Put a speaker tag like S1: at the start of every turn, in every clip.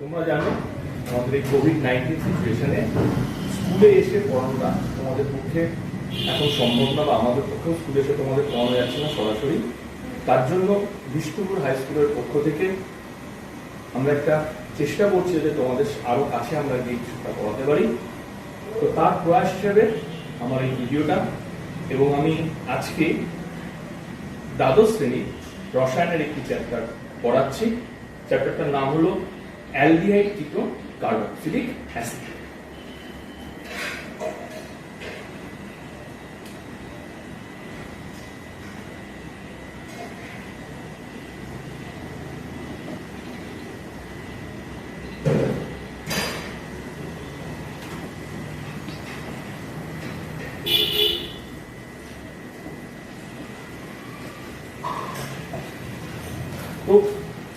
S1: তোমরা জানো আমাদের এই কোভিড-19 সিচুয়েশনে স্কুলে এসে পড়ানোটা তোমাদের পক্ষে এখন সম্ভব না, বা আমাদের পক্ষেও স্কুলে এসে তোমাদের পড়ানো যাচ্ছে না সরাসরি। তার জন্য বিষ্ণুপুর হাই স্কুলের পক্ষ থেকে আমরা একটা চেষ্টা করছি যে তোমাদের আরো কাছে আমরা গিয়ে কিছুটা পড়াতে পারি। তো তার প্রয়াস হিসেবে আমার এই ভিডিওটা, এবং আমি আজকে দ্বাদশ শ্রেণীর রসায়নের একটি চ্যাপ্টার পড়াচ্ছি। চ্যাপ্টারটার নাম হলো অ্যালডিহাইড কিটোন কার্বক্সিলিক অ্যাসিড। তো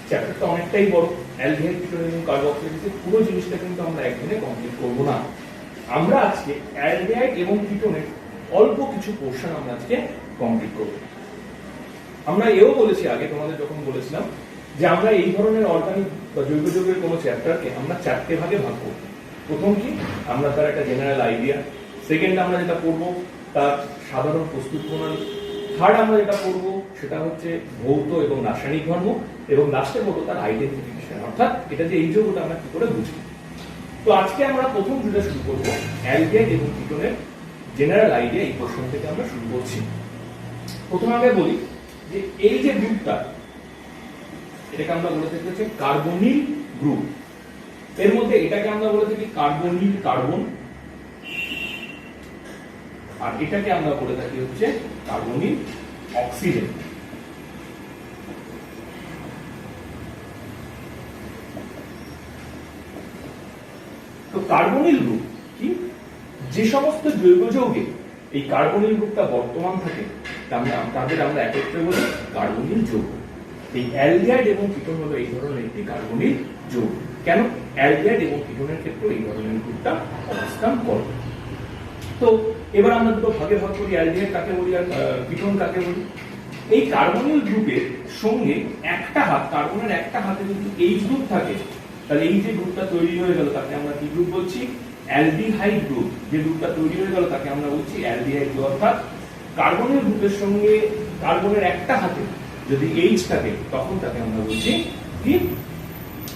S1: চ্যাপ্টারটা অনেকটাই বড়, অ্যালডিহাইড কিটোন এবং কার্বক্সিলিক পুরো জিনিসটা কিন্তু আমরা একদিনে কমপ্লিট করবো না। আমরা আজকে অ্যালডিহাইড এবং কিটোনের অল্প কিছু পোর্শন আমরা আজকে কমপ্লিট করব। আমরা এও বলেছি আগে তোমাদের যখন বলেছিলাম যে আমরা এই ধরনের অর্গানিক বা জৈব যৌগের কোনো চ্যাপ্টারকে আমরা চারটে ভাগে ভাগ করব। প্রথম কি, আমরা তার একটা জেনারেল আইডিয়া। সেকেন্ড, আমরা যেটা পড়বো তার সাধারণ প্রস্তুত প্রণালী। থার্ড, আমরা যেটা পড়বো সেটা হচ্ছে ভৌত এবং রাসায়নিক ধর্ম। এবং লাস্টে পড়বো তার আইডেন্টিফিকেশন, অর্থাৎ এটা যে এই যৌগটা আমরা কি করে বুঝি। তো আজকে আমরা প্রথম যেটা শুরু করবো অ্যালডিহাইড এবং কিটোনের জেনারেল আইডিয়া, এই পোর্শন থেকে আমরা শুরু করছি। প্রথমে আগে বলি যে এই যে গ্রুপটা, এটাকে আমরা বলে থাকি হচ্ছে কার্বনিল গ্রুপ। এর মধ্যে এটাকে আমরা বলে থাকি কার্বনিল কার্বন, আর এটাকে আমরা বলে থাকি হচ্ছে কার্বনিল অক্সিজেন। তো কার্বনিল গ্রুপ কি, যে সমস্ত জৈব যৌগে এই কার্বনিল গ্রুপটা বর্তমান থাকে তাদের আমরা একত্রে বলি কার্বনিল যৌগ। এই অ্যালডিহাইড এবং কিটোন হলো এই ধরনের একটি কার্বনিল যৌগ। কেন? অ্যালডিহাইড এবং কিটোনের ক্ষেত্রে এই ধরনের গ্রুপটা অবস্থান করে। তো এবার আমরা দুটো ভাগে ভাগ করি, অ্যালডিহাইড কাকে বলি আর কিটোন কাকে বলি। এই কার্বনিল গ্রুপের সঙ্গে একটা হাত, কার্বনের একটা হাতে যদি এইচ গ্রুপ থাকে, তাহলে এই যে গ্রুপটা তৈরি হয়ে গেল তাকে আমরা কি গ্রুপ বলছি? Aldehyde group. যে গ্রুপটা তৈরি হয়ে গেল তাকে আমরা বলছি অ্যালডিহাইড গ্রুপ। অর্থাৎ কার্বনের গ্রুপের সঙ্গে কার্বনের একটা হাতে যদি এইচ থাকে তখন তাকে আমরা বলছি কি?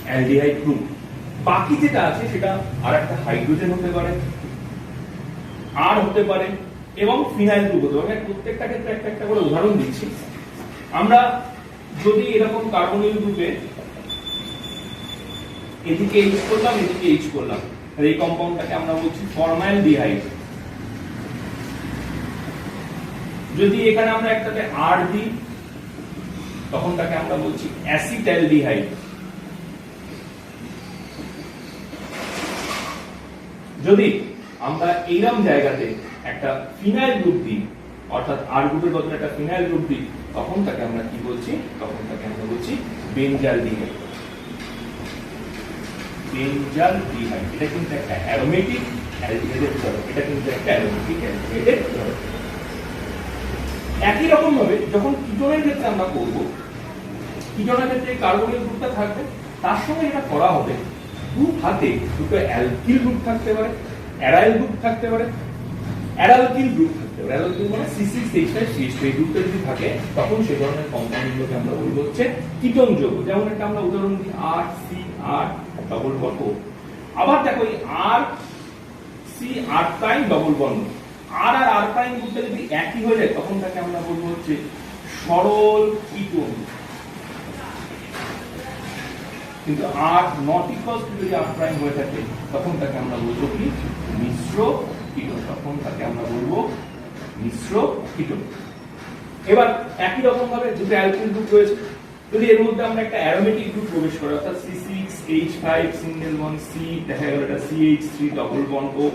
S1: Aldehyde group. বাকি যেটা আছে সেটা আর একটা হাইড্রোজেন হতে পারে, আর হতে পারে, এবং ফিনাইল গ্রুপ হতে পারে। প্রত্যেকটা ক্ষেত্রে একটা একটা করে উদাহরণ দিচ্ছি। আমরা যদি এরকম কার্বনিল গ্রুপে এদিকে এইচ করলাম, এদিকে এইচ করলাম, এই কম্পাউন্ডটাকে আমরা বলছি ফর্মালডিহাইড। যদি এখানে আমরা একটাতে আর দিই তখন তাকে আমরা বলছি অ্যাসিটালডিহাইড। যদি আমরা এইরকম জায়গাতে একটা ফিনাইল গ্রুপ দিই, অর্থাৎ আর গ্রুপের বদলে একটা ফিনাইল গ্রুপ দিই, তখন তাকে আমরা কি বলছি? তখন তাকে আমরা বলছি বেনজালডিহাইড। বেনজালডিহাইড এটা কিন্তু একটা অ্যারোমেটিক অ্যালডিহাইডের উদাহরণ। এটা কিন্তু একটা অ্যারোমেটিক অ্যালডিহাইডের উদাহরণ। একই রকম ভাবে যখন কিটোনের ক্ষেত্রে আমরা করব, কিটোনের ক্ষেত্রে কার্বনিল গ্রুপটা থাকবে, তার সঙ্গে এটা করা হবে দু হাতে দুটো অ্যালকিল গ্রুপ থাকতে পারে, অ্যারাইল গ্রুপ থাকতে পারে, অ্যারালকিল গ্রুপ থাকতে পারে। অ্যারালকিল মানে C6H5CH2। এই গ্রুপটা যদি থাকে তখন সেই ধরনের কম্পাউন্ডগুলোকে আমরা বলবো হচ্ছে কিটোন যৌগ। যেমন একটা আমরা উদাহরণ দিই RCR ডবল বন্ড O। আবার দেখো এই RCR প্রাইম ডবল বন্ড, আর আর আর প্রাইম গ্রুপটা যদি একই হয়ে যায় তখন তাকে আমরা বলবো হচ্ছে সরল কিটোন। কিন্তু আর নট ইকুয়ালস টু যদি আর প্রাইম হয়ে থাকে তখন তাকে আমরা বলবো কি? মিশ্র কিটোন। তখন তাকে আমরা বলবো মিশ্র কিটোন। এবার একই রকম ভাবে দুটো অ্যালকিল গ্রুপ রয়েছে, যদি এর মধ্যে আমরা একটা অ্যারোমেটিক গ্রুপ প্রবেশ করি, অর্থাৎ C6H5 সিঙ্গেল বন্ড C, দেখা গেল এটা CH3 double bond O,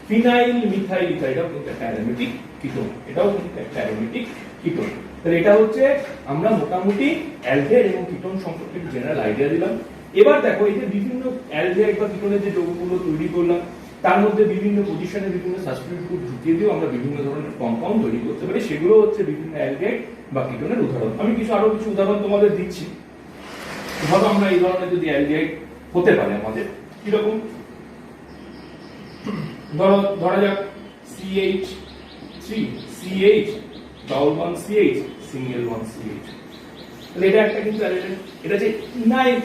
S1: phenyl methyl ether, এটাও কিন্তু একটা অ্যারোমেটিক কিটোন। এটাও কিন্তু একটা অ্যারোমেটিক কিটোন। তাহলে এটা হচ্ছে আমরা মোটামুটি অ্যালডিহাইড এবং কিটোন সম্পর্কে জেনারেল আইডিয়া দিলাম। এবার দেখো এই যে বিভিন্ন অ্যালডিহাইড বা কিটোনের যে যৌগগুলো তৈরি করলাম, তার মধ্যে বিভিন্ন পজিশনে বিভিন্ন সাবস্টিটিউট গ্রুপ ঢুকিয়ে দিয়েও আমরা বিভিন্ন ধরনের কম্পাউন্ড তৈরি করতে পারি। সেগুলো হচ্ছে বিভিন্ন অ্যালডিহাইড বা কিটোনের উদাহরণ। আমি আরো কিছু উদাহরণ তোমাদের দিচ্ছি। ধরো আমরা এই ধরনের যদি অ্যালডিহাইড হতে পারে আমাদের কিরকম, ধরা যাক CH3 CH double bond CH single bond CH। তাহলে এটা একটা কিন্তু এটা যে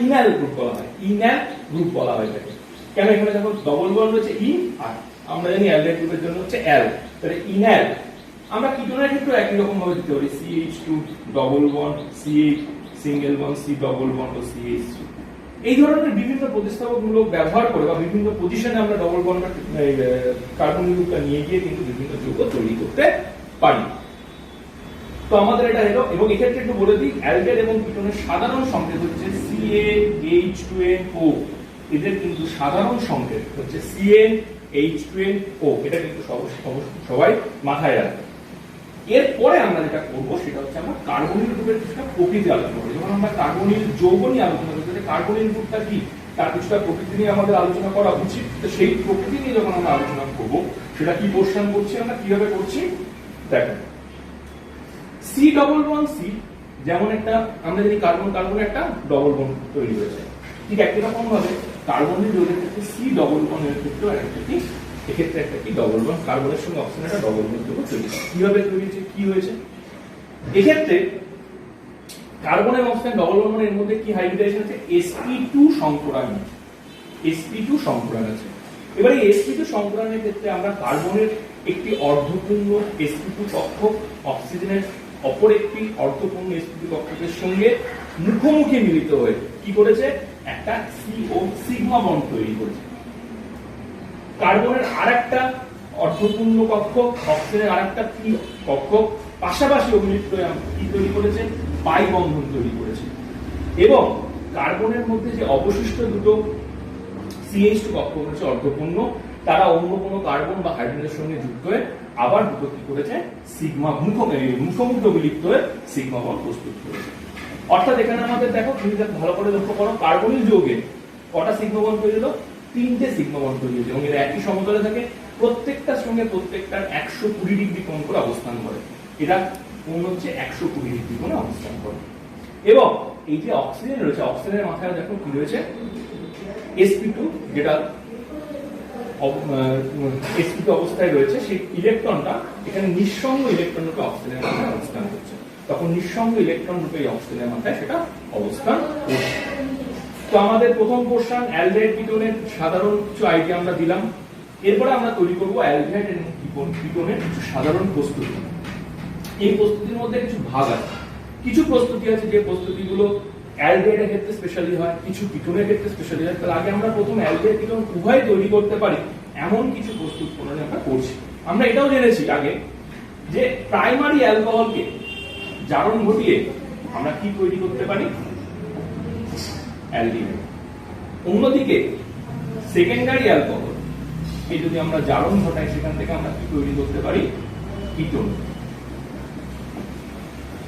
S1: ইনাল গ্রুপ বলা হয়, ইনাল গ্রুপ বলা হয় এটাকে। কেন, এখানে দেখো ডবল বন্ড হচ্ছে ই আর আমরা জানি অ্যালডাইড গ্রুপের জন্য হচ্ছে অ্যাল, তাহলে ইনাল। আমরা কিটোনের ক্ষেত্রে একই রকম ভাবে দিতে পারি CH2 double bond CH single bond C double bond ও CH3। এই ধরনের বিভিন্ন প্রতিস্থাপকমূলক ব্যবহার করে বা বিভিন্ন পজিশনে আমরা ডবল বন্ড কার্বনিক গ্রুপটা নিয়ে গিয়ে কিন্তু বিভিন্ন যৌগ তৈরি করতে পারি। তো আমাদের এটা এলো, এবং এক্ষেত্রে একটু বলে দিই অ্যালডাইড এবং কিটোনের সাধারণ সংকেত হচ্ছে CaH2NO। এদের কিন্তু সাধারণ সংকেত হচ্ছে CnH2nO। এটা কিন্তু সবাই মাথায় রাখবে। এরপরে আমরা যেটা করব সেটা হচ্ছে আমরা কার্বনিল গ্রুপের কিছুটা প্রকৃতি আলোচনা করব। যখন আমরা কার্বনিল যৌগ নিয়ে আলোচনা করব, কার্বনিল গ্রুপটা কি তার কিছুটা প্রকৃতি নিয়ে আমাদের আলোচনা করা উচিত। তো সেই প্রকৃতি নিয়ে যখন আমরা আলোচনা করব, সেটা কি পোর্শন করছি, আমরা কিভাবে করছি দেখো। C ডবল বন্ড C, যেমন একটা আমরা জানি কার্বন কার্বন একটা ডবল বন্ড তৈরি হয়েছে, ঠিক একই রকম ভাবে কার্বনিল যৌগের ক্ষেত্রে C ডবল বন্ডের ক্ষেত্রেও একটা কি এক্ষেত্রে একটা কি ডবল বন্ড কার্বনের সঙ্গে অক্সিজেন একটা ডবল বন্ড যৌগ তৈরি হয়। কিভাবে তৈরি হয়েছে, কি হয়েছে এক্ষেত্রে কার্বন এবং অক্সিজেন ডবল বন্ডের মধ্যে কি হাইব্রিডাইজেশন আছে, sp2 সংকরণ, sp2 সংকরণ আছে। এবারে sp2 সংকরণের ক্ষেত্রে আমরা কার্বনের একটি অর্ধপূর্ণ sp2 কক্ষক অক্সিজেনের অপর একটি অর্ধপূর্ণ sp2 কক্ষকের সঙ্গে মুখোমুখি মিলিত হয়ে কি করেছে, একটা CO সিগমা বন্ড তৈরি করেছে। কার্বনের আরেকটা অর্ধপূর্ণ কক্ষক অক্সিজেনের আরেকটা কি কক্ষক পাশাপাশি অভিলিপ্ত হয়ে কি তৈরি করেছে, পাই বন্ধন তৈরি করেছে। এবং কার্বনের মধ্যে যে অবশিষ্ট দুটো CH2 কক্ষক হচ্ছে অর্ধপূর্ণ, তারা অন্য কোনো কার্বন বা হাইড্রোজেনের সঙ্গে যুক্ত হয়ে আবার দুটো কি করেছে, সিগমা মুখোমুখি অভিলিপ্ত হয়ে সিগমা বন্ড প্রস্তুত করেছে। অর্থাৎ এখানে আমাদের দেখো, তুমি ভালো করে লক্ষ্য করো, কার্বনিল যৌগে কটা সিগমা বন্ড তৈরি হলো, 3টে সিগমা বন্ড তৈরি হয়েছে, এবং এরা একই সমতলে থাকে, প্রত্যেকটার সঙ্গে প্রত্যেকটার 120 ডিগ্রি কোণ করে অবস্থান করে। এটা কোণ হচ্ছে 120 ডিগ্রি কোণে অবস্থান করে। এবং এই যে অক্সিজেন রয়েছে, অক্সিজেনের মাথায় দেখো কি রয়েছে, sp2, যেটা sp2 অবস্থায় রয়েছে, সেই ইলেকট্রনটা এখানে নিঃসঙ্গ ইলেকট্রন রূপে অক্সিজেনের মাথায় অবস্থান করছে। তখন নিঃসঙ্গ ইলেকট্রন রূপে অক্সিজেনের মাথায় সেটা অবস্থান করছে। তো আমাদের প্রথম পোর্শন অ্যালডাইড কিটোনের সাধারণ কিছু আইডিয়া আমরা দিলাম। এরপরে আমরা তৈরি করব অ্যালডিহাইড এবং কিটোনের কিছু সাধারণ প্রস্তুতি। এই প্রস্তুতির মধ্যে কিছু ভাগ আছে, কিছু প্রস্তুতি আছে যে প্রস্তুতিগুলো অ্যালডিহাইডের ক্ষেত্রে স্পেশালি হয়, কিছু কিটোনের ক্ষেত্রে স্পেশালি হয়। তাহলে আগে আমরা প্রথম অ্যালডিহাইড কিটোন উভয় তৈরি করতে পারি এমন কিছু প্রস্তুত প্রণালী আমরা করছি। আমরা এটাও জেনেছি আগে যে প্রাইমারি অ্যালকোহলকে জারণ ঘটিয়ে আমরা কি তৈরি করতে পারি, অ্যালডিহাইড। অন্যদিকে সেকেন্ডারি অ্যালকোহল কে যদি আমরা জারণ ঘটাই, সেখান থেকে আমরা কি তৈরি করতে পারি, কিটোন।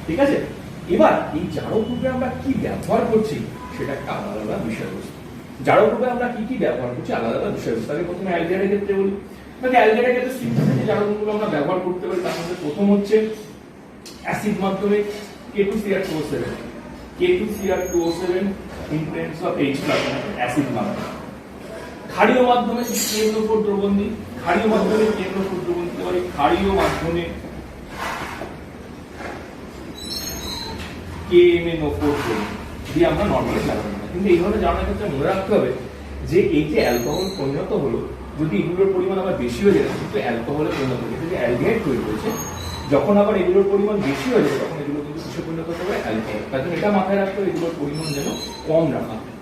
S1: ঠিক আছে, এবার এই জারক রূপে আমরা কি ব্যবহার করছি সেটা একটা আলাদা আলাদা বিষয়বস্তু। জারক রূপে আমরা কি কি ব্যবহার করছি আলাদা আলাদা বিষয়বস্তু। আগে প্রথমে অ্যালডিহাইডের ক্ষেত্রে বলি। অ্যালডিহাইডের ক্ষেত্রে সিম্পল যে জারকগুলো আমরা ব্যবহার করতে পারি তার মধ্যে প্রথম হচ্ছে অ্যাসিড মাধ্যমে K2Cr2O7, K2Cr2O7 in presence of H+ acid মাধ্যমে। ক্ষারীয় মাধ্যমে KNO4 দ্রবণী, ক্ষারীয় মাধ্যমে KNO4 দ্রবণ দিতে পারি, ক্ষারীয় মাধ্যমে KMnO4 দিয়ে আমরা নরমালি জারণ করি। কিন্তু এই ধরনের জারণের ক্ষেত্রে মনে রাখতে হবে যে এই যে অ্যালকোহল পরিণত হলো, যদি এগুলোর পরিমাণ আবার বেশি হয়ে যায় কিন্তু অ্যালকোহলে পরিণত হয়ে যায়, যে অ্যালডিহাইড তৈরি হয়েছে, যখন আবার এগুলোর পরিমাণ বেশি হয়ে যায় তখন এগুলো কিন্তু কিসে পরিণত হতে পারে, অ্যালকোহল। তার জন্য এটা মাথায় রাখতে হবে এগুলোর পরিমাণ যেন কম রাখা হয়।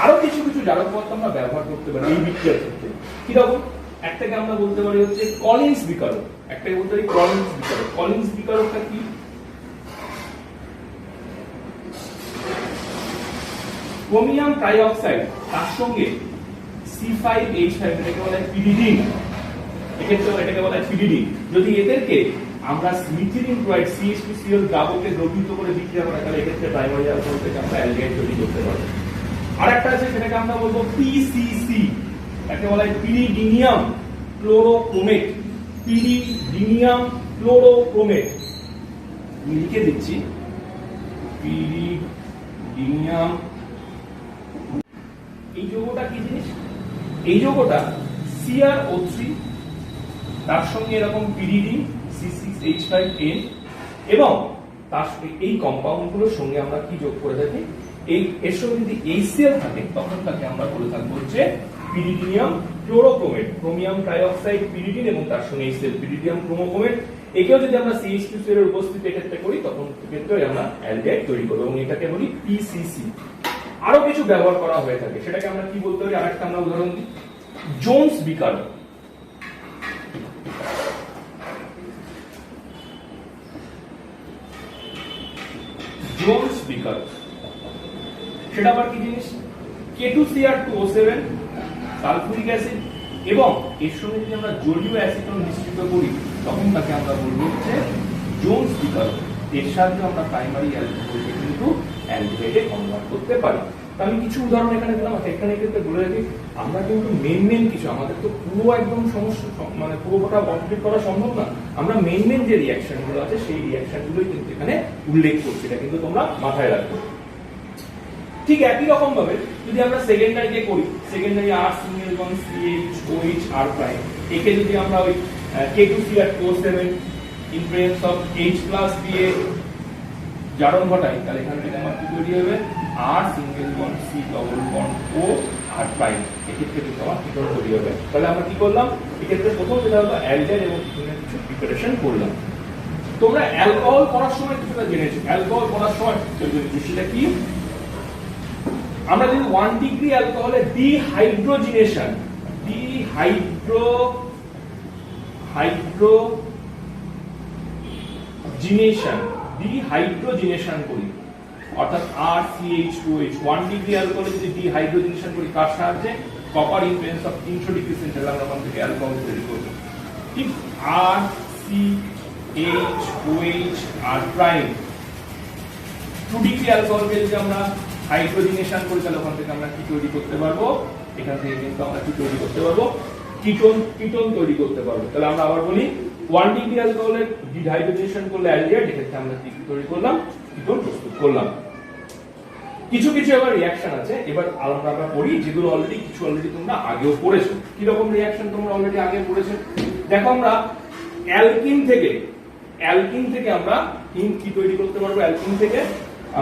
S1: আরো কিছু কিছু জারক পদার্থ আমরা ব্যবহার করতে পারি এই বিক্রিয়ার ক্ষেত্রে। কিরকম, একটাকে আমরা বলতে পারি হচ্ছে কলিন্স বিকারক, একটাকে বলতে পারি কলিন্স বিকারক। কলিন্স বিকারকটা কি, ক্রোমিয়াম ট্রাইঅক্সাইড তার সঙ্গে C5H5 এটাকে বলা হয় পিরিডিন, এক্ষেত্রে এটাকে বলা হয় পিরিডিন। যদি এদেরকে আমরা মিথিলিন ক্লোরাইড CH2Cl দ্রাবকে দ্রবীভূত করে বিক্রিয়া করা, তাহলে এক্ষেত্রে প্রাইমারি অ্যালকোহল থেকে আমরা অ্যালডিহাইড তৈরি করতে পারবো। আরেকটা আছে সেটাকে আমরা বলবো PCC, এটাকে বলা হয় পিরিডিনিয়াম ক্লোরোক্রোমেট, পিরিডিনিয়াম ক্লোরোক্রোমেট। আমি লিখে দিচ্ছি পিরিডিনিয়াম এই যৌগটা কি জিনিস? এই যৌগটা CrO3, তার সঙ্গে এরকম পিরিডিন C6H5N, এবং তার এই কম্পাউন্ডগুলোর সঙ্গে আমরা কি যোগ করে থাকি? এর সঙ্গে যদি HCl থাকে তখন তাকে আমরা বলে থাকবো হচ্ছে পিরিডিনিয়াম ক্লোরোক্রোমেট, ক্রোমিয়াম ট্রাইঅক্সাইড পিরিডিন এবং তার সঙ্গে HCl, পিরিডিনিয়াম ক্রোমোক্রোমেট। একেও যদি আমরা CH2 এর উপস্থিতি ক্ষেত্রে করি তখন ক্ষেত্রে আমরা অ্যালডিহাইড তৈরি করব এবং এটাকে বলি PCC। আরো কিছু ব্যবহার করা হয়ে থাকে, সেটাকে আমরা কি বলতে পারি? আরেকটা আমরা উদাহরণ দিই, জোনস বিকারক। জোনস বিকারক সেটা আবার কি জিনিস? K2Cr2O7 সালফুরিক অ্যাসিড, এবং এর সঙ্গে যদি আমরা জলীয় অ্যাসিটন মিশ্রিত করি তখন তাকে আমরা বলবো হচ্ছে জোনস বিকারক। এর সাহায্যে আমরা প্রাইমারি অ্যালকোহলকে কিন্তু অ্যালডিহাইডে কনভার্ট করতে পারি। আমি কিছু উদাহরণ এখানে দিলাম। এখানে ক্ষেত্রে বলে রাখি, আমরা কিন্তু মেন কিছু, আমাদের তো পুরো একদম সমস্যা মানে পুরোটা কমপ্লিট করা সম্ভব না। আমরা মেন যে রিঅ্যাকশন গুলো আছে সেই রিঅ্যাকশন গুলোই কিন্তু এখানে উল্লেখ করছি, এটা কিন্তু তোমরা মাথায় রাখবে। ঠিক একই রকম ভাবে যদি আমরা সেকেন্ডারিকে করি, secondary R single bond CH OH R', একে যদি আমরা ওই K2Cr2O7 in presence of H+ দিয়ে জারণ ঘটাই, তাহলে এখান থেকে আমার কি তৈরি হবে? R single bond C double bond O R', এক্ষেত্রে কিন্তু আমার কিটোন তৈরি হবে। তাহলে আমরা কি করলাম? এক্ষেত্রে প্রথম যেটা হলো অ্যালডিহাইড এবং কিটোনের কিছু প্রিপারেশন করলাম। তোমরা অ্যালকোহল করার সময় কিছুটা জেনেছো, অ্যালকোহল করার সময় সেটা কি? আমরা যদি 1 ডিগ্রি অ্যালকোহলে ডিহাইড্রোজিনেশন করি, অর্থাৎ RCH2OH 1 ডিগ্রি অ্যালকোহলে যদি ডিহাইড্রোজিনেশন করি, কার সাহায্যে? Copper in presence of 300 degree centigrade আমরা ওখান থেকে অ্যালকোহল তৈরি করব। ঠিক RCH2OH R', 2 ডিগ্রি অ্যালকোহলকে যদি আমরা হাইড্রোজিনেশন করি তাহলে ওখান থেকে আমরা কি তৈরি করতে পারবো? এখান থেকে কিন্তু আমরা কি তৈরি করতে পারবো? কিটোন তৈরি করতে পারবো। তাহলে আমরা আবার বলি, 1 ডিগ্রি অ্যালকোহলে ডিহাইড্রোজিনেশন করলে অ্যালডিহাইড, এক্ষেত্রে আমরা কি তৈরি করলাম? কিটোন প্রস্তুত করলাম। কিছু এবার রিঅ্যাকশন আছে, এবার আমরা পড়ি যেগুলো অলরেডি তোমরা আগেও পড়েছো। কি রকম রিঅ্যাকশন তোমরা অলরেডি আগে পড়েছো? দেখো, আমরা অ্যালকিন থেকে আমরা কি তৈরি করতে পারবো? অ্যালকিন থেকে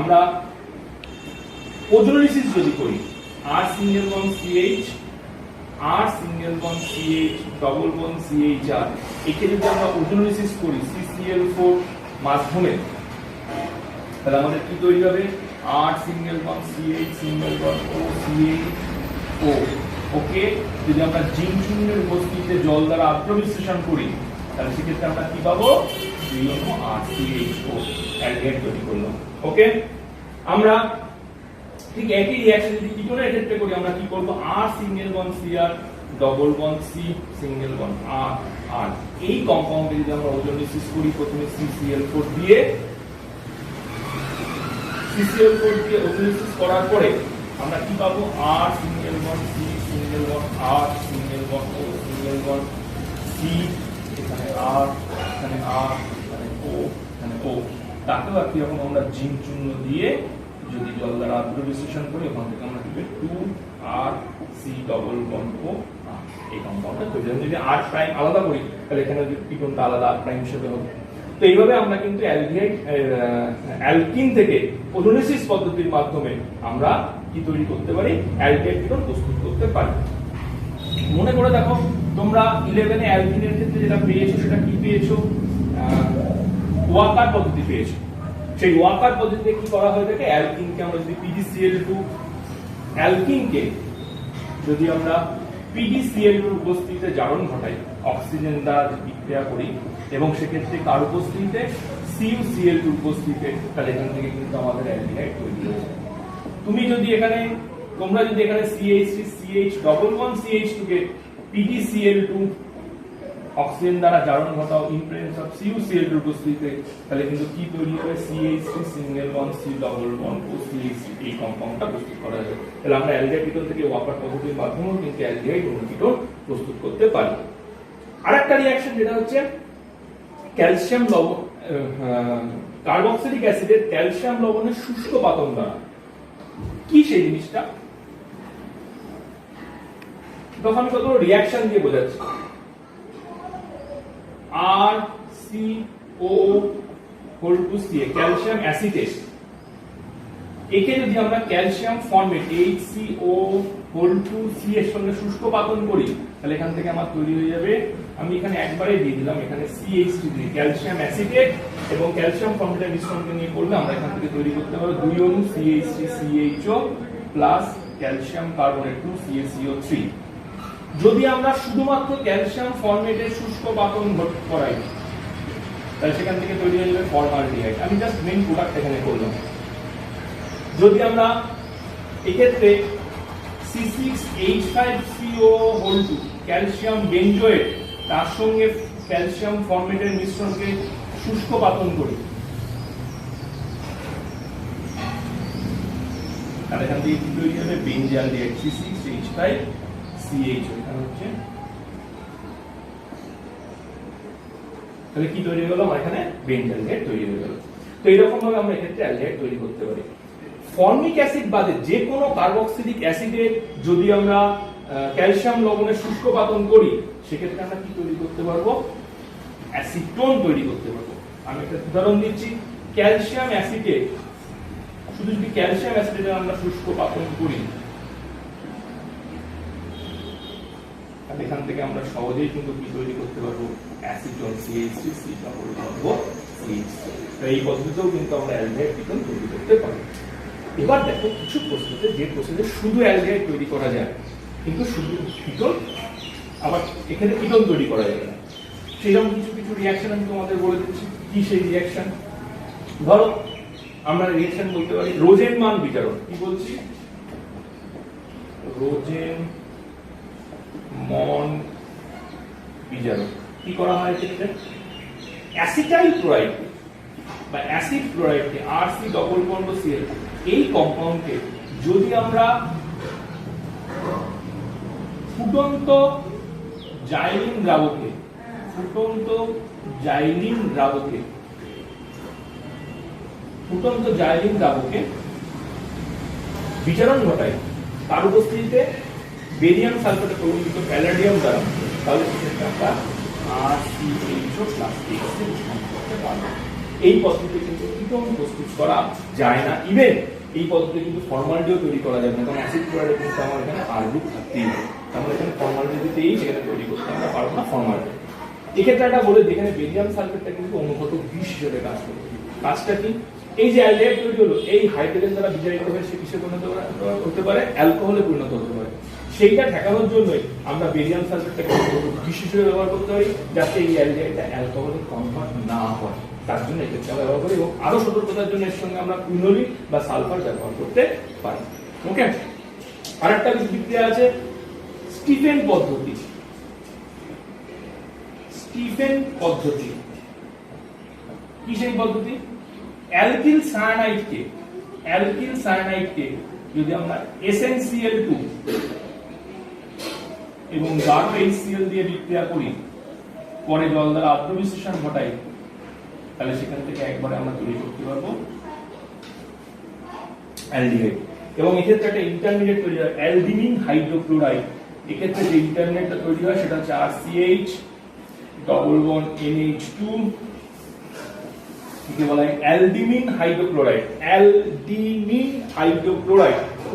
S1: আমরা ওজোলিসিস যদি করি, R single bond CH double bond CHR, একে যদি আমরা ওজোলিসিস করি CCl4 মাধ্যমে, তাহলে আমাদের কি তৈরি হবে? R single bond CH single bond OCH O। ওকে, যদি আমরা জিঙ্ক শূন্যের উপস্থিতিতে জল দ্বারা আদ্র বিশ্লেষণ করি তাহলে সেক্ষেত্রে আমরা কি পাবো? 2 অনু RCHO, অ্যালডিহাইড তৈরি করলাম। ওকে, আমরা ঠিক একই রিঅ্যাকশন যদি কিটোনের ক্ষেত্রে করি, আমরা কি করব? R single bond Cr double bond C single bond R। এই কম্পাউন্ডে যদি আমরা ওজোলিসিস করি, প্রথমে CCl4 দিয়ে ওজোলিসিস করার পরে আমরা কি পাবো? R single bond C single bond R single bond O single bond C, এখানে R, এখানে R, এখানে O, এখানে O। তাকেও একই রকম আমরা জিঙ্ক চূর্ণ দিয়ে যদি জল দ্বারা আদ্র বিশ্লেষণ করি, ওখান থেকে আমরা কি পাই? 2RC double bond O R। এই কম্পাউন্ডটা তৈরি হবে। যদি R প্রাইম আলাদা করি তাহলে এখানে কিটোনটা আলাদা R প্রাইম হিসেবে হবে। তো এইভাবে আমরা কিন্তু অ্যালকিন থেকে ওজোলিসিস পদ্ধতির মাধ্যমে আমরা কি তৈরি করতে পারি? অ্যালডিহাইড কিটোন প্রস্তুত করতে পারি। মনে করে দেখো, তোমরা 11 এ অ্যালকিনের ক্ষেত্রে যেটা পেয়েছো সেটা কি পেয়েছো? ওয়াকার পদ্ধতি পেয়েছো। সেই ওয়াকার পদ্ধতিতে কি করা হয়ে থাকে? অ্যালকিনকে আমরা যদি PDCl2 অ্যালকিনকে যদি আমরা PDCl2 উপস্থিতিতে জারণ ঘটাই, অক্সিজেন দ্বারা বিক্রিয়া করি এবং সেক্ষেত্রে কার উপস্থিতিতে? CuCl2 উপস্থিতিতে, তাহলে এখান থেকে কিন্তু আমাদের অ্যালডিহাইড তৈরি হয়ে যায়। তোমরা যদি এখানে CH ডবল বন্ড CH2 কে PDCl2 অক্সিজেন দ্বারা জারণ ঘটাও ইন প্রেজেন্স অফ CuCl2 উপস্থিতিতে, তাহলে কিন্তু কি তৈরি হবে? CH3 single bond C double bond O CH3, এই কম্পাউন্ডটা প্রস্তুত করা যাবে। তাহলে আমরা অ্যালডিহাইড কিটোন থেকে ওয়াকার পদ্ধতির মাধ্যমেও কিন্তু অ্যালডিহাইড কিটোন প্রস্তুত করতে পারি। আরেকটা রিঅ্যাকশন যেটা হচ্ছে ক্যালসিয়াম লবণ, কার্বক্সিলিক অ্যাসিডের ক্যালসিয়াম লবণের শুষ্ক পাতন দ্বারা। কি সেই জিনিসটা? তখন আমি কতগুলো রিয়াকশন দিয়ে বোঝাচ্ছি। আর C O whole two C calcium acetate, একে যদি আমরা calcium formate HCO whole two C এর সঙ্গে শুষ্ক পাতন করি, তাহলে এখান থেকে আমার তৈরি হয়ে যাবে, আমি এখানে একবারে দিয়ে দিলাম, এখানে CH3 ক্যালসিয়াম অ্যাসিটেট এবং ক্যালসিয়াম ফর্মেটের মিশ্রণকে নিয়ে করলে আমরা এখান থেকে তৈরি করতে পারবো 2 অণু CH3CHO plus calcium carbonate 2 CaCO3। যদি আমরা শুধুমাত্র ক্যালসিয়াম ফর্মেটের শুষ্ক পাতন করাই, তাহলে সেখান থেকে তৈরি হয়ে যাবে ফর্মালডিহাইড। আমি জাস্ট মেইন প্রোডাক্ট এখানে করলাম। যদি আমরা এক্ষেত্রে C6H5CO whole to calcium benzoate তার সঙ্গে ক্যালসিয়াম ফর্মেটের মিশ্রণকে শুষ্ক পাতন করি, তাহলে এখান থেকে তৈরি হবে বেনজালডিহাইড C6H5CH। এখানে হচ্ছে তাহলে কি তৈরি হলো, আমার এখানে বেনজালডিহাইড তৈরি হয়ে গেল। তো এইরকম ভাবে আমরা এক্ষেত্রে অ্যালডিহাইড তৈরি করতে পারি। ফর্মিক অ্যাসিড বাদে যে কোনো কার্বক্সিলিক অ্যাসিডে যদি আমরা ক্যালসিয়াম লবণের শুষ্ক পাতন করি, সেক্ষেত্রে আমরা কি তৈরি করতে পারবো, অ্যাসিটোন তৈরি করতে পারবো। আমি একটা উদাহরণ দিচ্ছি, ক্যালসিয়াম অ্যাসিটেট, শুধু যদি ক্যালসিয়াম অ্যাসিটেট আমরা শুষ্ক পাতন করি, তাহলে এখান থেকে আমরা সহজেই কিন্তু কি তৈরি করতে পারবো, অ্যাসিটোন CH3CH। এই পদ্ধতিতেও কিন্তু আমরা অ্যালডিহাইড কিটোন তৈরি করতে পারি। এবার দেখো কিছু প্রসেসে যে প্রসেসে শুধু অ্যালডিহাইড তৈরি করা যায় কিন্তু শুধু কিটোন, আবার এখানে কিটোন তৈরি করা যাবে না, সেরকম কিছু কিছু রিঅ্যাকশন আমি তোমাদের বলে দিচ্ছি। কি সেই রিঅ্যাকশন? ধরো আমরা রিঅ্যাকশন বলতে পারি রোজেনমান বিজারণ। কি বলছি? রোজেনমান বিজারণ। কি করা হয় এক্ষেত্রে? অ্যাসিটাইল ক্লোরাইড বা অ্যাসিড ক্লোরাইডকে RC ডবল বন্ড Cl, এই কম্পাউন্ডকে যদি আমরা ফুটন্ত জাইলিন দ্রাবকে বিজারণ ঘটাই, তার উপস্থিতিতে বেরিয়াম সালফেটে পরিবর্তিত প্যালাডিয়াম দ্বারা, তাহলে সেক্ষেত্রে আমরা RCHO প্লাস X করতে পারবো। এই পদ্ধতিতে কিন্তু কিটোন প্রস্তুত করা যায় না। ইভেন এই পদ্ধতিতে কিন্তু ফর্মালডিহাইড তৈরি করা যাবে না, কারণ অ্যাসিড ক্লোরাইডে কিন্তু আমার এখানে R গ্রুপ থাকতেই হবে। আমরা এখানে ফর্মালডিহাইড দিতেই সেখানে তৈরি করতে আমরা পারবো না ফর্মালডিহাইড। এক্ষেত্রে একটা বলে যেখানে বেরিয়াম সালফেটটা কিন্তু অনুঘটক বিষ হিসেবে কাজ করবে। কাজটা কি? এই যে অ্যালডিহাইড তৈরি হলো, এই হাইড্রোজেন দ্বারা বিজারিত হয়ে সে কিসে পরিণত হতে পারে, অ্যালকোহলে পরিণত হতে পারে। সেইটা ঠেকানোর জন্যই আমরা বেরিয়াম সালফেটটাকে বিষ হিসেবে ব্যবহার করতে পারি, যাতে এই অ্যালডিহাইডটা অ্যালকোহলে কনভার্ট না হয়। তার জন্য এক্ষেত্রে আমরা ব্যবহার করি, এবং আরো সতর্কতার জন্য এর সঙ্গে আমরা কুইনোলিন বা সালফার ব্যবহার করতে পারি। ওকে, আরেকটা বিক্রিয়া আছে স্টিফেন পদ্ধতি। কি সেই পদ্ধতি? অ্যালকিল সায়ানাইডকে যদি আমরা SnCl2 এবং গাঢ় HCl দিয়ে বিক্রিয়া করি, পরে জল দ্বারা আদ্র বিশ্লেষণ ঘটাই, তাহলে সেখান থেকে একবারে আমরা তৈরি করতে পারবো অ্যালডিহাইড। এবং এক্ষেত্রে একটা ইন্টারমিডিয়েট তৈরি হয় অ্যালডিমিন হাইড্রোক্লোরাইড। এক্ষেত্রে যে ইন্টারমিডিয়েটটা তৈরি হয় সেটা হচ্ছে RCH ডবল বন্ড NH2, একে বলা হয় অ্যালডিমিন হাইড্রোক্লোরাইড।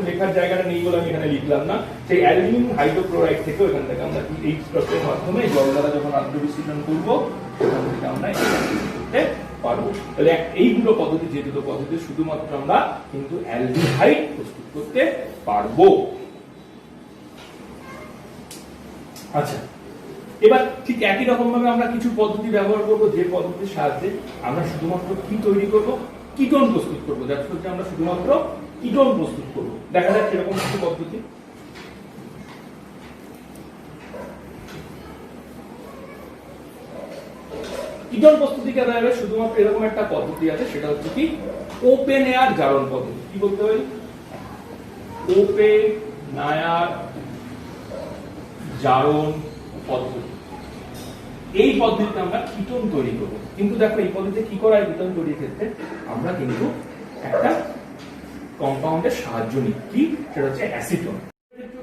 S1: লেখার জায়গাটা নেই বলে আমি এখানে লিখলাম না। সেই অ্যালডিমিন হাইড্রোক্লোরাইড থেকে এখান থেকে আমরা H প্রত্যেকের মাধ্যমে জল দ্বারা যখন আদ্র বিশ্লেষণ করবো, সেখান থেকে আমরা করতে পারবো। তাহলে এই দুটো পদ্ধতি, যে দুটো পদ্ধতি শুধুমাত্র আমরা কিন্তু অ্যালডিহাইড প্রস্তুত করতে পারবো। আচ্ছা, এবার ঠিক একই রকম ভাবে আমরা কিছু পদ্ধতি ব্যবহার করব, যে পদ্ধতির সাহায্যে আমরা শুধুমাত্র কি তৈরি করব, কিটোন প্রস্তুত করব। যার হচ্ছে আমরা শুধুমাত্র কিটোন প্রস্তুত করব। দেখা যাক এরকম কিছু পদ্ধতি। কিটোন প্রস্তুতি করা যাবে শুধুমাত্র এরকম একটা পদ্ধতি আছে, সেটা হচ্ছে কি ওপেন এয়ার জারণ পদ্ধতি। কি বলতে পারি? ওপেন এয়ার জারণ পদ্ধতি। এই পদ্ধতিতে আমরা কিটোন তৈরি করব। কিন্তু দেখো এই পদ্ধতিতে কি করা হয়, কিটোন তৈরির ক্ষেত্রে আমরা কিন্তু একটা কম্পাউন্ডের সাহায্য নিই। কি? সেটা হচ্ছে অ্যাসিটোন।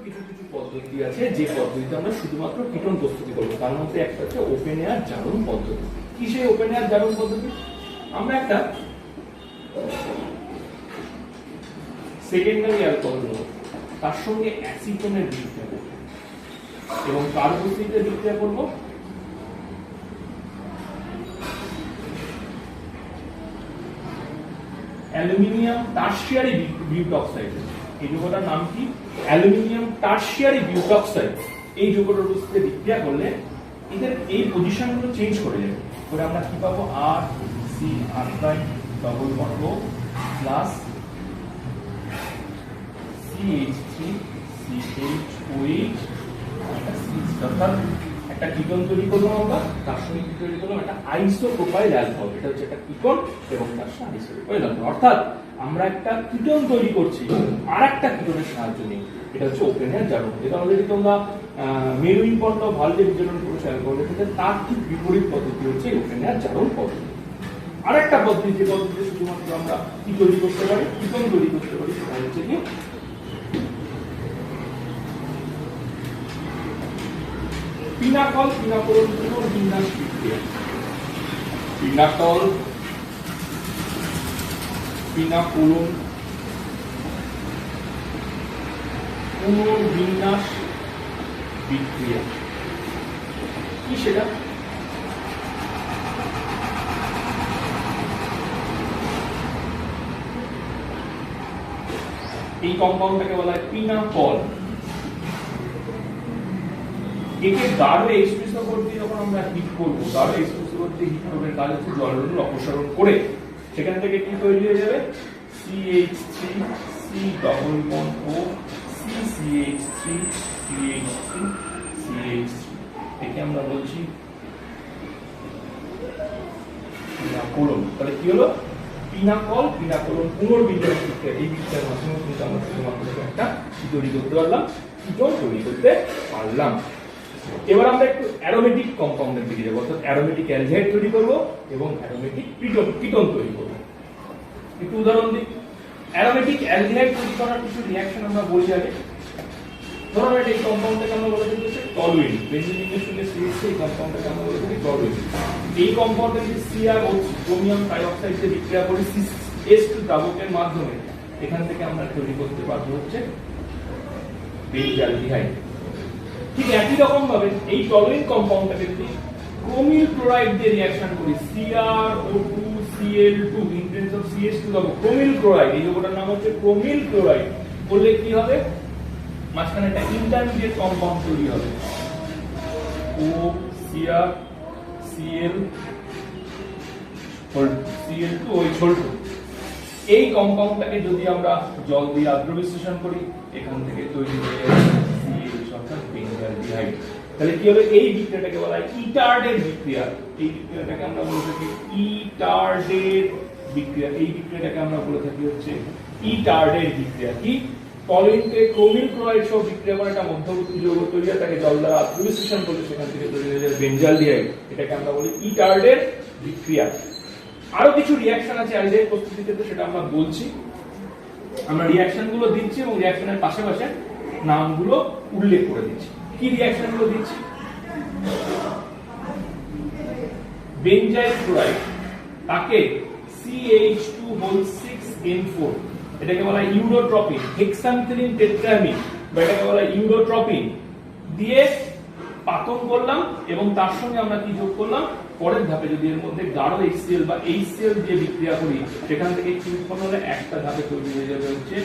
S1: কিছু কিছু পদ্ধতি পদ্ধতি আছে যে পদ্ধতিতে আমরা শুধুমাত্র কিটোন প্রস্তুতি করবো। তার মধ্যে একটা হচ্ছে ওপেন এয়ার জারণ পদ্ধতি। কি সেই ওপেন এয়ার জারণ পদ্ধতি? আমরা একটা সেকেন্ডারি অ্যালকোহল নেব, তার সঙ্গে অ্যাসিটোনের বিক্রিয়া করব এবং তার উপস্থিতিতে বিক্রিয়া করব অ্যালুমিনিয়াম টারশিয়ারি বিউটক্সাইড। এই যৌগটার নাম কি? Aluminium tertiary butoxide. এই যৌগটার উপস্থিতিতে বিক্রিয়া করলে এদের এই পজিশনগুলো চেঞ্জ করে যাবে। করে আমরা কি পাবো? আর সি আর প্রাইম ডবল বন্ড ও প্লাস CH3 CHOH অর্থাৎ একটা কিটোন তৈরি করলাম আমরা, তার সঙ্গে কি তৈরি করলাম? একটা আইসোপ্রোপাইল অ্যালকোহল। এটা হচ্ছে একটা কিটোন এবং তার সঙ্গে আইসোপ্রোপাইল অ্যালকোহল। অর্থাৎ আমরা একটা কিটোন তৈরি করছি আর একটা কিটোনের সাহায্য নিয়ে। এটা হচ্ছে ওপেন এয়ার জারণ। এটা অলরেডি তোমরা মেরুইন পণ্য ভালভে বিজারণ করেছো অ্যালকোহলের ক্ষেত্রে, তার ঠিক বিপরীত পদ্ধতি হচ্ছে ওপেন এয়ার জারণ পদ্ধতি। আরেকটা পদ্ধতি, যে পদ্ধতিতে শুধুমাত্র আমরা কি তৈরি করতে পারি? কিটোন তৈরি করতে পারি, সেটা হচ্ছে কি পিনাকল পিনাকোলন পুনর্বিন্যাস বিক্রিয়া। পিনাকল পিনাকোলন পুনর্বিন্যাস বিক্রিয়া কি সেটা? এই কম্পাউন্ডটাকে বলা হয় পিনাকল। একে গাঢ় এক্সপ্রেসর দিয়ে যখন আমরা হিট করব, গাঢ় এক্সপ্রেসর দিয়ে হিট করবে, কাজ হচ্ছে জলরোধ অপসারণ করে সেখান থেকে কি তৈরি হয়ে যাবে? CH3 C ডবল বন্ড ও CCH3 CH3 CH3। একে আমরা বলছি পিনাকোলন। তাহলে কি হলো? পিনাকল পিনাকোলন পুনর্বিন্যাস বিক্রিয়া। এই বিক্রিয়ার মাধ্যমে কিন্তু আমরা শুধুমাত্র একটা কি তৈরি করতে পারলাম? কিটোন তৈরি করতে পারলাম। এবার আমরা একটু অ্যারোমেটিক কম্পাউন্ডের দিকে যাবো, অর্থাৎ অ্যারোমেটিক অ্যালডিহাইড তৈরি করব এবং অ্যারোমেটিক কিটোন তৈরি করব। একটু উদাহরণ দিই। অ্যারোমেটিক অ্যালডিহাইড তৈরি করার কিছু রিঅ্যাকশন আমরা বলি আগে। ধরো আমরা এই কম্পাউন্ডটাকে আমরা বলে দিচ্ছি টলুইন। বেঞ্জিনের সঙ্গে CH3 এই কম্পাউন্ডটাকে আমরা বলে দিচ্ছি টলুইন। এই কম্পাউন্ডে যদি Cr ও ক্রোমিয়াম ট্রাইঅক্সাইড দিয়ে বিক্রিয়া করি CS2 দ্রাবকের মাধ্যমে, এখান থেকে আমরা তৈরি করতে পারবো হচ্ছে বেঞ্জালডিহাইড। ঠিক একই রকম ভাবে এই টলুইন কম্পাউন্ডটাকে যদি ক্রোমিল ক্লোরাইড দিয়ে রিঅ্যাকশন করি, CrO2 Cl2 in presence of CH2 পাবো ক্রোমিল ক্লোরাইড। এই যৌগটার নাম হচ্ছে ক্রোমিল ক্লোরাইড। বললে কি হবে? মাঝখানে একটা ইন্টারমিডিয়েট কম্পাউন্ড তৈরি হবে, OCr Cl2 OH2। এই কম্পাউন্ডটাকে যদি আমরা জল দিয়ে আদ্র বিশ্লেষণ করি, এখান থেকে তৈরি হয়ে যাবে CH অর্থাৎ বেঞ্জালডিহাইড। তাহলে কি হবে? এই বিক্রিয়াটাকে বলা হয় ইটার্ডের বিক্রিয়া। এই বিক্রিয়াটাকে আমরা বলে থাকি ইটার্ডের বিক্রিয়া। এই বিক্রিয়াটাকে আমরা বলে থাকি হচ্ছে ইটার্ডের বিক্রিয়া। কি? টলুইনকে ক্রোমিল ক্লোরাইড সহ বিক্রিয়া করে একটা মধ্যবর্তী যৌগ তৈরি হয়, তাকে জল দ্বারা আদ্র বিশ্লেষণ করলে সেখান থেকে তৈরি হয়ে যায় বেঞ্জালডিহাইড। এটাকে আমরা বলি ইটার্ডের বিক্রিয়া। আরো কিছু রিঅ্যাকশন আছে অ্যালডিহাইড প্রস্তুতিতে, সেটা আমরা বলছি। আমরা রিঅ্যাকশন গুলো দিচ্ছি এবং রিঅ্যাকশনের পাশে পাশে নামগুলো উল্লেখ করে দিচ্ছি। কি রিঅ্যাকশন গুলো দিচ্ছি? বেঞ্জাইল ক্লোরাইড, তাকে CH2 6N4, এটাকে বলা হয় ইউরোট্রপিন। হেক্সামিথিলিন টেট্রামিন বা এটাকে বলা হয় ইউরোট্রপিন দিয়ে পাতন করলাম এবং তার সঙ্গে আমরা কি যোগ করলাম? পরের ধাপে যদি এর মধ্যে গাঢ় HCl বা HCl দিয়ে বিক্রিয়া করি, সেখান থেকে কি উৎপন্ন হলে একটা ধাপে তৈরি হয়ে যাবে হচ্ছে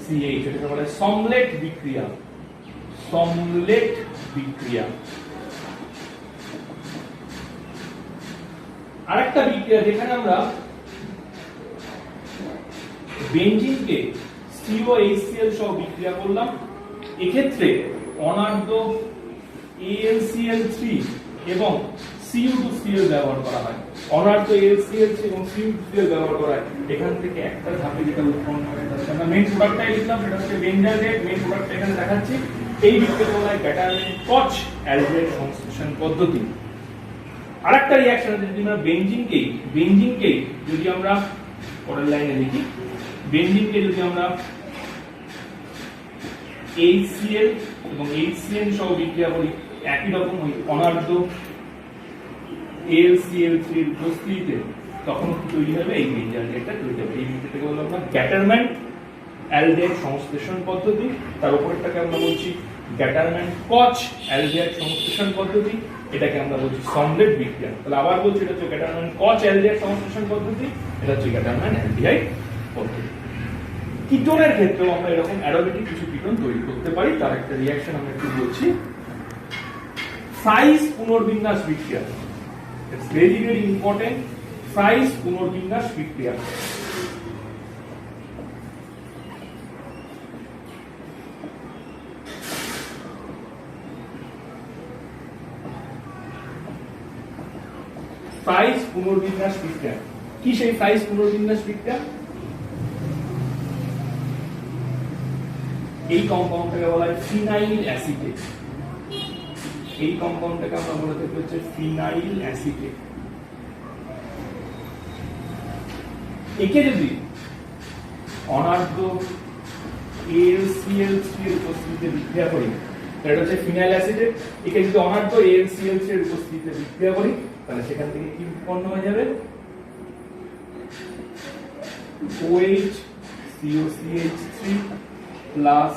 S1: CH। এটাকে বলা হয় সমলেট বিক্রিয়া। সমলেট বিক্রিয়া। আরেকটা বিক্রিয়া যেখানে আমরা বেঞ্জিনকে COHCl সহ বিক্রিয়া করলাম, এক্ষেত্রে অনার্দ্র AlCl3 এবং Cu2Cl ব্যবহার করা হয়। অনার্দ্র AlCl3 এবং Cu2Cl ব্যবহার করা হয়। এখান থেকে একটা ধাপে যেটা উৎপন্ন হয়, আমরা মেইন প্রোডাক্টটাই লিখলাম, সেটা হচ্ছে বেঞ্জালডেহাইড। মেইন প্রোডাক্টটা এখানে দেখাচ্ছি। এই বিক্রিয়া বলা হয় ব্যাটারম্যান-কচ অ্যালডিহাইড সংশ্লেষণ পদ্ধতি। আরেকটা রিঅ্যাকশন আছে, যদি আমরা বেঞ্জিনকে যদি আমরা পরের লাইনে লিখি, বেঞ্জিনকে যদি আমরা HCl এবং HCN সহ বিক্রিয়া করি একই রকম ওই অনার্দ্র AlCl3 এর উপস্থিতিতে তখন কি তৈরি হবে এই বিক্রিয়াটা তৈরি হবে। এই বিক্রিয়াটাকে বললাম আমরা গ্যাটারম্যান অ্যালডিহাইড সংশ্লেষণ পদ্ধতি, তার উপরেরটাকে আমরা বলছি গ্যাটারম্যান কচ অ্যালডিহাইড সংশ্লেষণ পদ্ধতি, এটাকে আমরা বলছি সমলেট বিক্রিয়া। তাহলে আবার বলছি এটা হচ্ছে গ্যাটারম্যান কচ অ্যালডিহাইড সংশ্লেষণ পদ্ধতি, এটা হচ্ছে গ্যাটারম্যান অ্যালডিহাইড পদ্ধতি। কিটোনের ক্ষেত্রেও আমরা এরকম অ্যারোমেটিক কিছু কিটোন তৈরি করতে পারি, তার একটা রিঅ্যাকশন আমরা একটু বলছি। সাইজ পুনর্বিন্যাস বিক্রিয়া, it's very very important. Size পুনর্বিন্যাস বিক্রিয়া, সাইজ পুনর্বিন্যাস বিক্রিয়া কি? সেই সাইজ পুনর্বিন্যাস বিক্রিয়া, এই কম্পাউন্ডটাকে বলা হয় ফিনাইল অ্যাসিটেট। এই কম্পাউন্ডটাকে আমরা বলে থাকি হচ্ছে ফিনাইল অ্যাসিটেট। একে যদি অনার্দ্র AlCl3 এর উপস্থিতিতে বিক্রিয়া করি, এটা হচ্ছে ফিনাইল অ্যাসিটেট। একে যদি অনার্দ্র AlCl3 এর উপস্থিতিতে বিক্রিয়া করি, তাহলে সেখান থেকে কি উৎপন্ন হয়ে যাবে? OHCOCH3 plus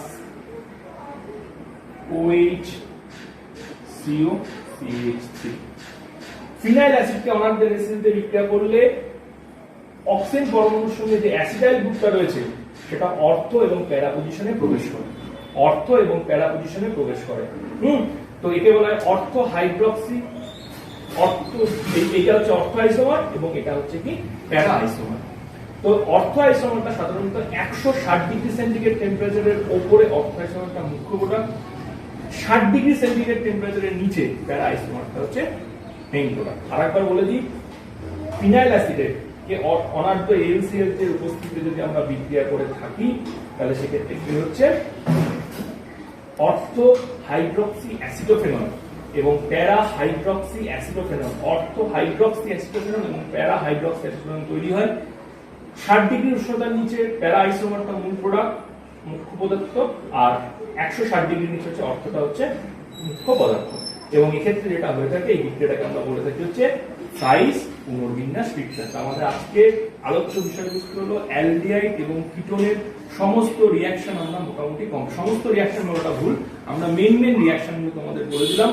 S1: OHCOCH3। ফিনাইল অ্যাসিডকে অনার্দ্র অ্যাসিডে বিক্রিয়া করলে অক্সিজেন পরমাণুর সঙ্গে যে অ্যাসিটাইল গ্রুপটা রয়েছে সেটা অর্থ এবং প্যারা পজিশনে প্রবেশ করে, অর্থ এবং প্যারা পজিশনে প্রবেশ করে। তো একে বলা হয় অর্থ হাইড্রক্সি, অর্থ এইটা হচ্ছে অর্থ আইসোমার এবং এটা হচ্ছে কি প্যারা আইসোমার। তো অর্থ আইসোমারটা সাধারণত 160 ডিগ্রি সেন্টিগ্রেড টেম্পারেচারের উপরে অর্থ আইসোমারটা মুখ্য প্রোডাক্ট, 60 ডিগ্রি সেন্টিগ্রেড টেম্পারেচারের নিচে প্যারা আইসোমারটা হচ্ছে মেইন প্রোডাক্ট। আরেকবার বলে দিই, ফিনাইল অ্যাসিডেট কে অনার্দ্র AlCl3 এর উপস্থিতিতে যদি আমরা বিক্রিয়া করে থাকি, তাহলে সেক্ষেত্রে কি হচ্ছে অর্থ হাইড্রক্সি অ্যাসিটোফেনল এবং প্যারা হাইড্রক্সি অ্যাসিটোফেনল, অর্থ হাইড্রক্সি অ্যাসিটোফেনল এবং প্যারা হাইড্রক্সি অ্যাসিটোফেনল তৈরি হয়। 60 ডিগ্রি উষ্ণতার নিচে প্যারা আইসোমারটা মূল প্রোডাক্ট, মুখ্য পদার্থ, আর 160 ডিগ্রির নিচে হচ্ছে অর্থটা হচ্ছে মুখ্য পদার্থ। এবং এক্ষেত্রে যেটা হয়ে থাকে এই বিক্রিয়াটাকে আমরা বলে থাকি হচ্ছে সাইজ পুনর্বিন্যাস বিক্রিয়া। আমাদের আজকে আলোচ্য বিষয়বস্তু হলো অ্যালডিহাইড এবং কিটোনের সমস্ত রিঅ্যাকশন। আমরা মোটামুটি সমস্ত রিঅ্যাকশন বলাটা ভুল, আমরা মেইন রিঅ্যাকশন গুলো তোমাদের বলে দিলাম।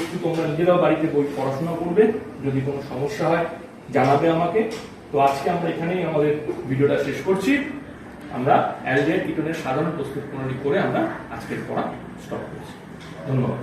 S1: একটু তোমরা নিজেরাও বাড়িতে বই পড়াশোনা করবে, যদি কোনো সমস্যা হয় জানাবে আমাকে। তো আজকে আমরা এখানেই আমাদের ভিডিওটা শেষ করছি। আমরা অ্যালডিহাইড কিটোনের সাধারণ প্রস্তুত প্রণালী করে আমরা আজকের পড়া স্টপ করছি। ধন্যবাদ।